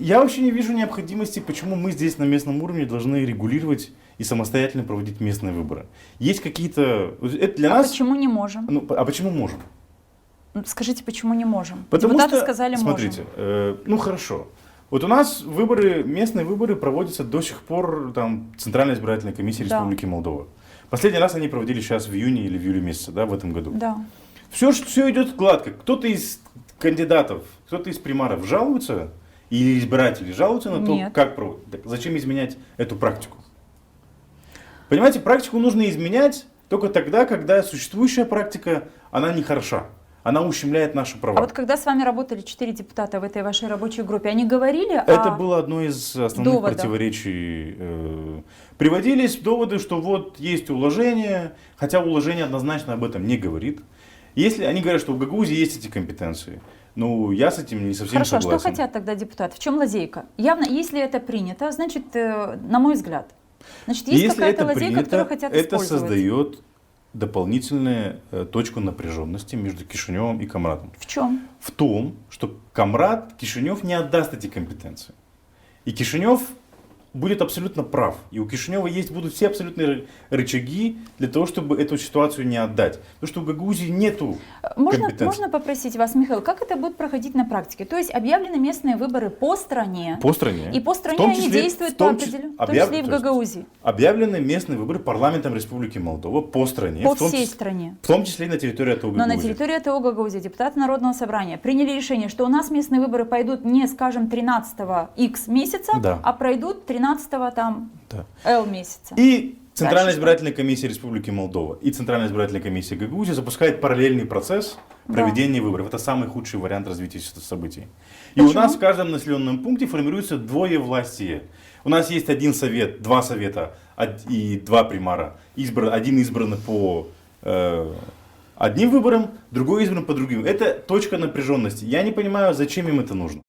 Я вообще не вижу необходимости, почему мы здесь на местном уровне должны регулировать и самостоятельно проводить местные выборы. Есть какие-то... Это для нас... Почему не можем? Ну, а почему можем? Скажите, почему не можем? Потому Депутаты что, сказали, смотрите, можем. ну хорошо. Вот у нас выборы, местные выборы проводятся до сих пор там, Центральной избирательной комиссии Да. Республики Молдова. Последний раз они проводили сейчас в июне или в июле месяце, да, в этом году. Да. Все идет гладко. Кто-то из кандидатов, кто-то из примаров жалуется, или избиратели жалуются на то, Нет. как проводят. Так зачем изменять эту практику? Понимаете, практику нужно изменять только тогда, когда существующая практика, она не хороша. Она ущемляет наши права. А вот когда с вами работали 4 депутата в этой вашей рабочей группе, они говорили Это о... было одно из основных доводах. противоречий. Приводились доводы, что вот есть уложение, хотя уложение однозначно об этом не говорит. Если они говорят, что в Гагаузии есть эти компетенции, ну я с этим не совсем Хорошо, согласен. что хотят тогда депутаты? В чем лазейка? Явно, если это принято, значит, на мой взгляд, значит, есть Если какая-то это лазейка, принято, которую хотят это использовать. создает дополнительную точку напряженности между Кишиневым и Камрадом. В чем? В том, что Камрад Кишинев не отдаст эти компетенции. И Кишинев будет абсолютно прав. И у Кишинева будут все абсолютные рычаги для того, чтобы эту ситуацию не отдать. Потому что в Гагаузии нету компетенций. Можно попросить вас, Михаил, как это будет проходить на практике? То есть объявлены местные выборы по стране. По стране. И по стране В том они числе- действуют в том по числе- определенному, в том числе и в то есть Гагаузии. Объявлены местные выборы парламентом Республики Молдова по стране. По в том всей числе- стране. В том числе и на территории этого Но на Гагаузии. территории ТО Гагаузии депутаты Народного собрания приняли решение, что у нас местные выборы пойдут не, скажем, 13 X месяца, Да. а пройдут 13 там Да. L месяца. И Центральная Дальше что? избирательная комиссия Республики Молдова и Центральная избирательная комиссия Гагаузии запускают параллельный процесс Да. проведения выборов. Это самый худший вариант развития событий. И Почему? у нас в каждом населенном пункте формируется двоевластие. У нас есть один совет, два совета и два примара. Один избран по одним выборам, другой избран по другим. Это точка напряженности. Я не понимаю, зачем им это нужно.